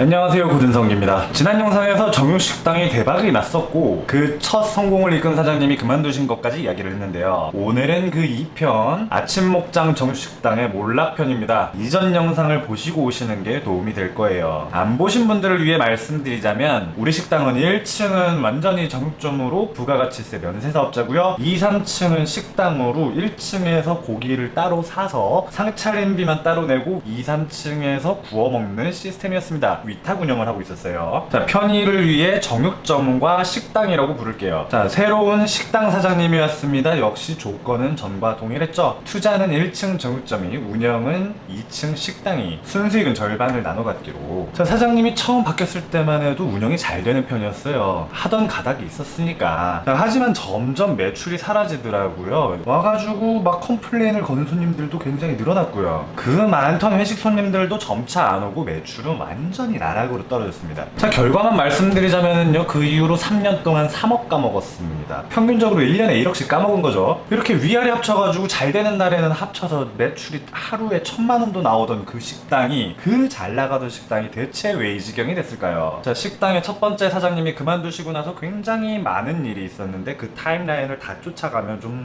안녕하세요, 고든성입니다. 지난 영상에서 정육식당이 대박이 났었고 그 첫 성공을 이끈 사장님이 그만두신 것까지 이야기를 했는데요. 오늘은 그 2편 아침목장 정육식당의 몰락편입니다. 이전 영상을 보시고 오시는 게 도움이 될 거예요. 안 보신 분들을 위해 말씀드리자면 우리 식당은 1층은 완전히 정육점으로 부가가치세 면세사업자고요. 2, 3층은 식당으로 1층에서 고기를 따로 사서 상차림비만 따로 내고 2, 3층에서 구워 먹는 시스템이었습니다. 위탁 운영을 하고 있었어요. 자, 편의를 위해 정육점과 식당이라고 부를게요. 자, 새로운 식당 사장님이 왔습니다. 역시 조건은 전과 동일했죠. 투자는 1층 정육점이, 운영은 2층 식당이, 순수익은 절반을 나눠 갖기로. 자, 사장님이 처음 바뀌었을 때만 해도 운영이 잘 되는 편이었어요. 하던 가닥이 있었으니까. 자, 하지만 점점 매출이 사라지더라고요. 와가지고 막 컴플레인을 거는 손님들도 굉장히 늘어났고요. 그 많던 회식 손님들도 점차 안 오고 매출은 완전히 나락으로 떨어졌습니다. 자, 결과만 말씀드리자면요, 그 이후로 3년 동안 3억 까먹었습니다. 평균적으로 1년에 1억씩 까먹은 거죠. 이렇게 위아래 합쳐가지고 잘 되는 날에는 합쳐서 매출이 하루에 1,000만 원도 나오던 그 식당이, 그 잘 나가던 식당이 대체 왜 이 지경이 됐을까요? 자, 식당의 첫 번째 사장님이 그만두시고 나서 굉장히 많은 일이 있었는데 그 타임라인을 다 쫓아가면 좀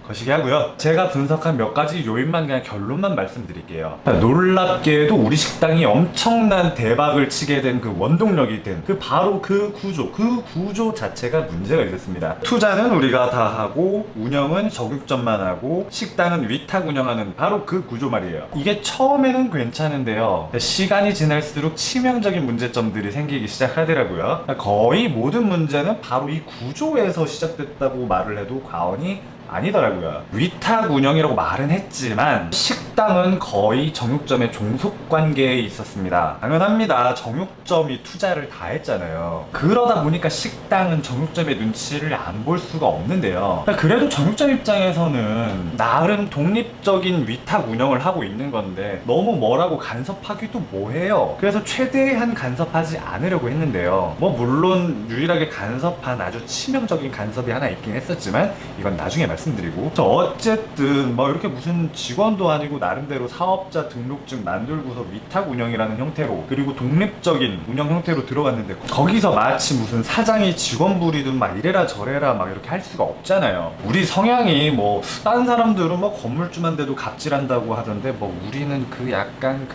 거시기 하고요. 제가 분석한 몇 가지 요인만, 그냥 결론만 말씀드릴게요. 놀랍게도 우리 식당이 엄청난 대박을 치게 된 그 원동력이 된 바로 그 구조 자체가 문제가 있었습니다. 투자는 우리가 다 하고 운영은 정육점만 하고 식당은 위탁 운영하는 바로 그 구조 말이에요. 이게 처음에는 괜찮은데요, 시간이 지날수록 치명적인 문제점들이 생기기 시작하더라고요. 거의 모든 문제는 바로 이 구조에서 시작됐다고 말을 해도 과언이 아니더라고요. 위탁 운영이라고 말은 했지만 식당은 거의 정육점의 종속관계에 있었습니다. 당연합니다. 정육점이 투자를 다 했잖아요. 그러다 보니까 식당은 정육점의 눈치를 안 볼 수가 없는데요. 그래도 정육점 입장에서는 나름 독립적인 위탁 운영을 하고 있는 건데 너무 뭐라고 간섭하기도 뭐해요. 그래서 최대한 간섭하지 않으려고 했는데요. 물론 유일하게 간섭한 아주 치명적인 간섭이 하나 있긴 했었지만 이건 나중에 말씀드리고, 어쨌든 이렇게 무슨 직원도 아니고 나름대로 사업자 등록증 만들고서 위탁 운영이라는 형태로, 그리고 독립적인 운영 형태로 들어갔는데 거기서 마치 무슨 사장이 직원 부리든 막 이래라 저래라 막 이렇게 할 수가 없잖아요. 우리 성향이 다른 사람들은 건물주만 돼도 갑질한다고 하던데 우리는 약간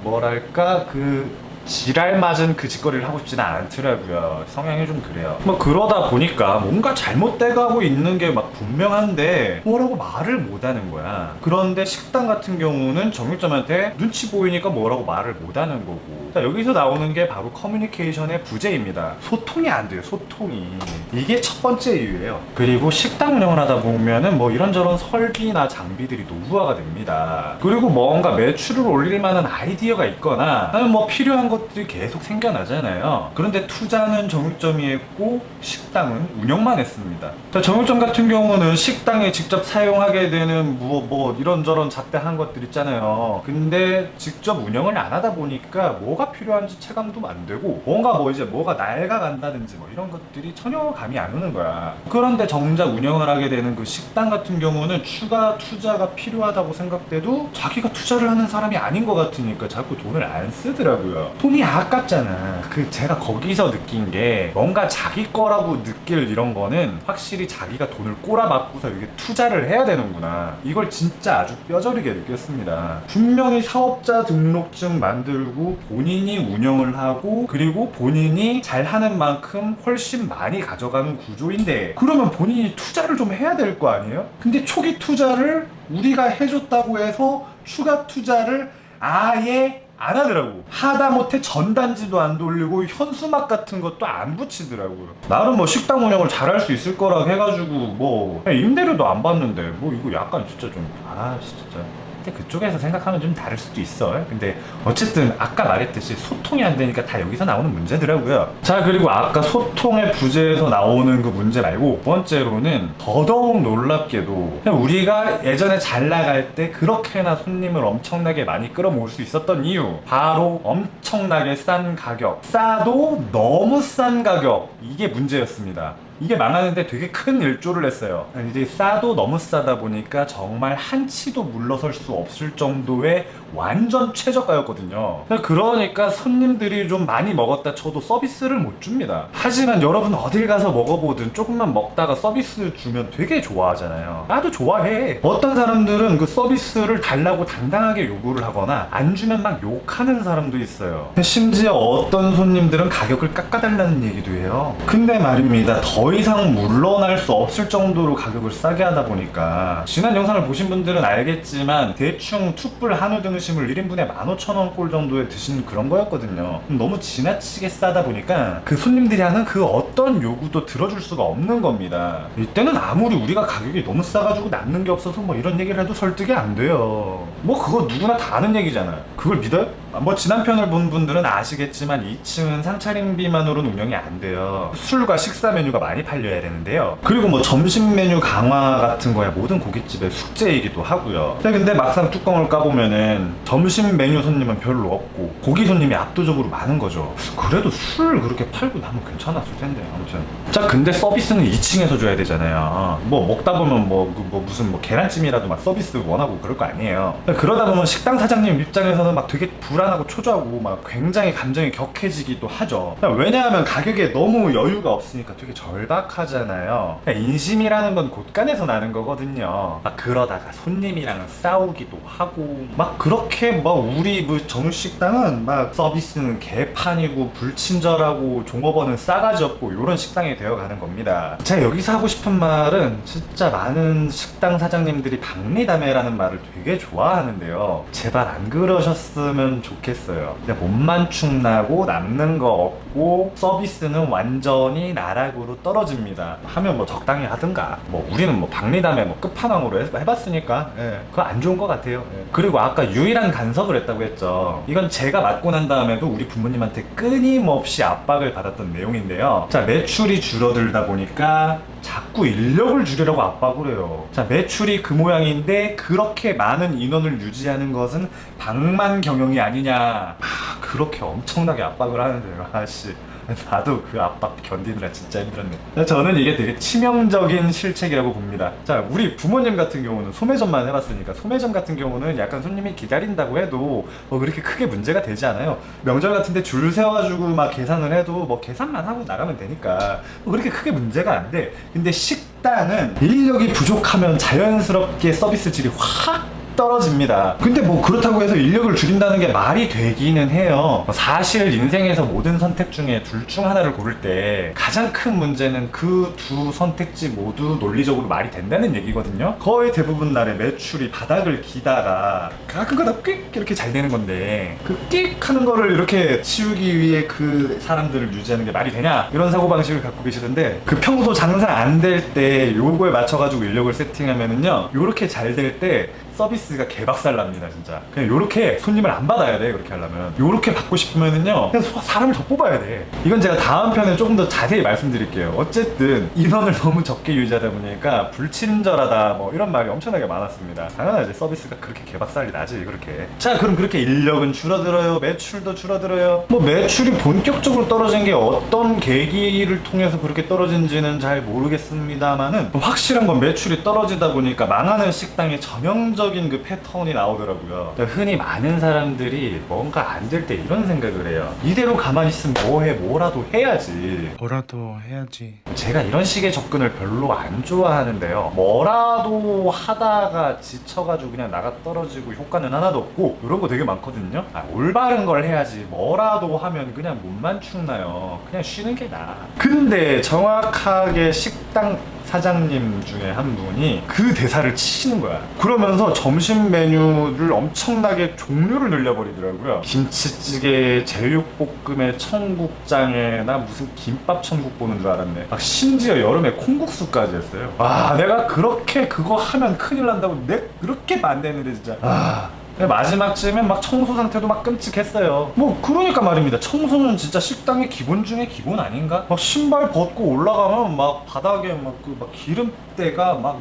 뭐랄까 지랄 맞은 그 짓거리를 하고 싶지는 않더라고요. 성향이 좀 그래요. 그러다 보니까 뭔가 잘못돼가고 있는 게 분명한데 뭐라고 말을 못하는 거야. 그런데 식당 같은 경우는 정육점한테 눈치 보이니까 뭐라고 말을 못하는 거고. 자, 여기서 나오는 게 바로 커뮤니케이션의 부재입니다. 소통이 안 돼요. 소통이. 이게 첫 번째 이유예요. 그리고 식당 운영을 하다 보면은 이런저런 설비나 장비들이 노후화가 됩니다. 그리고 뭔가 매출을 올릴 만한 아이디어가 있거나 아니면 필요한 것들이 계속 생겨나잖아요. 그런데 투자는 정육점이 했고 식당은 운영만 했습니다. 자, 정육점 같은 경우는 식당에 직접 사용하게 되는 이런저런 잡다한 것들 있잖아요. 근데 직접 운영을 안 하다 보니까 뭐가 필요한지 체감도 안 되고 뭐가 낡아간다든지 이런 것들이 전혀 감이 안 오는 거야. 그런데 정작 운영을 하게 되는 그 식당 같은 경우는 추가 투자가 필요하다고 생각돼도 자기가 투자를 하는 사람이 아닌 것 같으니까 자꾸 돈을 안 쓰더라고요. 돈이 아깝잖아. 제가 거기서 느낀 게, 뭔가 자기 거라고 느낄 이런 거는 확실히 자기가 돈을 꼬라박고서 이게 투자를 해야 되는구나. 이걸 진짜 아주 뼈저리게 느꼈습니다. 분명히 사업자 등록증 만들고 본인이 운영을 하고 그리고 본인이 잘하는 만큼 훨씬 많이 가져가는 구조인데, 그러면 본인이 투자를 좀 해야 될 거 아니에요? 근데 초기 투자를 우리가 해줬다고 해서 추가 투자를 아예 안 하더라고. 하다못해 전단지도 안 돌리고 현수막 같은 것도 안 붙이더라고요. 나름 식당 운영을 잘할 수 있을 거라 해가지고 임대료도 안 받는데 이거 약간 진짜 좀 진짜. 근데 그쪽에서 생각하면 좀 다를 수도 있어. 근데 어쨌든 아까 말했듯이 소통이 안 되니까 다 여기서 나오는 문제더라고요. 자, 그리고 아까 소통의 부재에서 나오는 그 문제 말고 번째로는 더더욱 놀랍게도 우리가 예전에 잘 나갈 때 그렇게나 손님을 엄청나게 많이 끌어모을 수 있었던 이유, 바로 엄청나게 싼 가격, 싸도 너무 싼 가격, 이게 문제였습니다. 이게 망하는데 되게 큰 일조를 했어요. 이제 싸도 너무 싸다 보니까 정말 한치도 물러설 수 없을 정도의 완전 최저가였거든요. 그러니까 손님들이 좀 많이 먹었다 쳐도 서비스를 못 줍니다. 하지만 여러분 어딜 가서 먹어보든 조금만 먹다가 서비스 주면 되게 좋아하잖아요. 나도 좋아해. 어떤 사람들은 그 서비스를 달라고 당당하게 요구를 하거나 안 주면 막 욕하는 사람도 있어요. 심지어 어떤 손님들은 가격을 깎아달라는 얘기도 해요. 근데 말입니다, 더 이상 물러날 수 없을 정도로 가격을 싸게 하다 보니까, 지난 영상을 보신 분들은 알겠지만 대충 툭불 한우 등심을 1인분에 15,000원 꼴 정도에 드신 그런 거였거든요. 너무 지나치게 싸다 보니까 그 손님들이 하는 그 어떤 요구도 들어줄 수가 없는 겁니다. 이때는 아무리 우리가 가격이 너무 싸가지고 남는 게 없어서 뭐 이런 얘기를 해도 설득이 안 돼요. 뭐 그거 누구나 다 아는 얘기잖아요. 그걸 믿어요? 뭐 지난 편을 본 분들은 아시겠지만 2층은 상차림 비만으로는 운영이 안 돼요. 술과 식사 메뉴가 많이 팔려야 되는데요. 그리고 뭐 점심 메뉴 강화 같은 거야 모든 고깃집의 숙제이기도 하고요. 근데 막상 뚜껑을 까보면은 점심 메뉴 손님은 별로 없고 고기 손님이 압도적으로 많은 거죠. 그래도 술 그렇게 팔고 나면 괜찮았을 텐데. 아무튼 자, 근데 서비스는 2층에서 줘야 되잖아요. 뭐 먹다 보면 무슨 계란찜이라도 막 서비스 원하고 그럴 거 아니에요. 그러다 보면 식당 사장님 입장에서는 막 되게 불안하고 초조하고 막 굉장히 감정이 격해지기도 하죠. 왜냐하면 가격에 너무 여유가 없으니까 되게 절박하잖아요. 인심이라는 건 곳간에서 나는 거거든요. 막 그러다가 손님이랑 싸우기도 하고 막 그렇게 막 우리 뭐 정육식당은 막 서비스는 개판이고 불친절하고 종업원은 싸가지 없고 이런 식당이 되어가는 겁니다. 제가 여기서 하고 싶은 말은, 진짜 많은 식당 사장님들이 박리담회라는 말을 되게 좋아하는데요. 제발 안 그러셨으면 좋겠어요. 근데 몸만 축나고 남는 거 없고 서비스는 완전히 나락으로 떨어집니다. 하면 뭐 적당히 하든가. 뭐 우리는 뭐 박리담회 뭐 끝판왕으로 해봤으니까 그거 안 좋은 것 같아요. 그리고 아까 유일한 간섭을 했다고 했죠. 이건 제가 맡고 난 다음에도 우리 부모님한테 끊임없이 압박을 받았던 내용인데요. 자, 매출이 줄어들다 보니까 자꾸 인력을 줄이려고 압박을 해요. 자, 매출이 그 모양인데 그렇게 많은 인원을 유지하는 것은 방만 경영이 아니냐. 그렇게 엄청나게 압박을 하는데요. 아씨, 나도 그 압박 견디느라 진짜 힘들었네. 저는 이게 되게 치명적인 실책이라고 봅니다. 자, 우리 부모님 같은 경우는 소매점만 해봤으니까, 소매점 같은 경우는 약간 손님이 기다린다고 해도 뭐 그렇게 크게 문제가 되지 않아요. 명절 같은데 줄 세워가지고 막 계산을 해도 뭐 계산만 하고 나가면 되니까 뭐 그렇게 크게 문제가 안 돼. 근데 식당은 인력이 부족하면 자연스럽게 서비스 질이 확 떨어집니다. 근데 뭐 그렇다고 해서 인력을 줄인다는 게 말이 되기는 해요. 사실 인생에서 모든 선택 중에 둘 중 하나를 고를 때 가장 큰 문제는 그 두 선택지 모두 논리적으로 말이 된다는 얘기거든요. 거의 대부분 날에 매출이 바닥을 기다가 가끔가다 끽 이렇게 잘 되는 건데, 그 끽 하는 거를 이렇게 치우기 위해 그 사람들을 유지하는 게 말이 되냐, 이런 사고방식을 갖고 계시던데, 그 평소 장사 안 될 때 요거에 맞춰가지고 인력을 세팅하면은요, 요렇게 잘 될 때 서비스가 개박살 납니다. 진짜 그냥 요렇게 손님을 안 받아야 돼. 그렇게 하려면 요렇게 받고 싶으면은요, 그냥 사람을 더 뽑아야 돼. 이건 제가 다음 편에 조금 더 자세히 말씀드릴게요. 어쨌든 인원을 너무 적게 유지하다 보니까 불친절하다 뭐 이런 말이 엄청나게 많았습니다. 당연하지, 서비스가 그렇게 개박살이 나지 그렇게. 자, 그럼 그렇게 인력은 줄어들어요, 매출도 줄어들어요. 뭐 매출이 본격적으로 떨어진 게 어떤 계기를 통해서 그렇게 떨어진지는 잘 모르겠습니다만은, 확실한 건 매출이 떨어지다 보니까 망하는 식당의 전형적인 그 패턴이 나오더라고요. 흔히 많은 사람들이 뭔가 안 될 때 이런 생각을 해요. 이대로 가만히 있으면 뭐라도 해야지. 뭐라도 해야지. 제가 이런 식의 접근을 별로 안 좋아하는데요. 뭐라도 하다가 지쳐가지고 그냥 나가 떨어지고 효과는 하나도 없고 이런 거 되게 많거든요. 올바른 걸 해야지. 뭐라도 하면 그냥 몸만 축나요. 그냥 쉬는 게 나아. 근데 정확하게 식당 사장님 중에 한 분이 그 대사를 치시는 거야. 그러면서 점심 메뉴를 엄청나게 종류를 늘려버리더라고요. 김치찌개, 제육볶음에, 청국장에, 나 무슨 김밥 천국 보는 줄 알았네. 막 심지어 여름에 콩국수까지 했어요. 내가 그렇게 그거 하면 큰일 난다고 내가 그렇게 만드는데 진짜. 마지막쯤에 막 청소 상태도 막 끔찍했어요. 뭐 그러니까 말입니다. 청소는 진짜 식당의 기본 중에 기본 아닌가? 막 신발 벗고 올라가면 막 바닥에 막 기름때가 막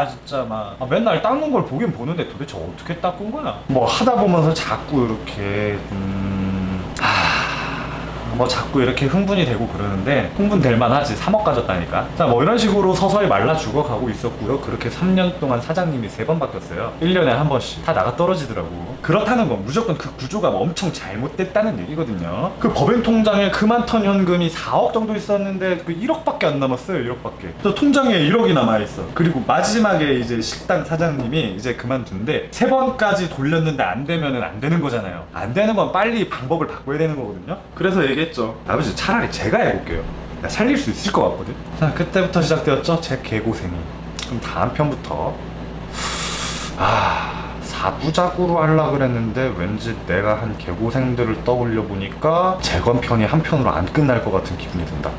진짜 막 맨날 닦는 걸 보긴 보는데 도대체 어떻게 닦은 거야? 뭐 하다 보면서 자꾸 이렇게 뭐 자꾸 이렇게 흥분이 되고 그러는데 흥분될 만하지. 3억 가졌다니까. 자, 뭐 이런 식으로 서서히 말라 죽어가고 있었고요. 그렇게 3년 동안 사장님이 3번 바뀌었어요. 1년에 한 번씩 다 나가 떨어지더라고. 그렇다는 건 무조건 그 구조가 엄청 잘못됐다는 얘기거든요. 그 법인 통장에 그만턴 현금이 4억 정도 있었는데 그 1억밖에 안 남았어요. 1억밖에. 저 통장에 1억이 남아있어. 그리고 마지막에 이제 식당 사장님이 이제 그만둔데 3번까지 돌렸는데 안 되면은 안 되는 거잖아요. 안 되는 건 빨리 방법을 바꿔야 되는 거거든요. 그래서 얘기했죠. 아버지 차라리 제가 해볼게요. 내가 살릴 수 있을 것 같거든. 자, 그때부터 시작되었죠. 제 개고생이. 그럼 다음 편부터 사부작으로 하려고 그랬는데 왠지 내가 한 개고생들을 떠올려 보니까 재건 편이 한 편으로 안 끝날 것 같은 기분이 든다.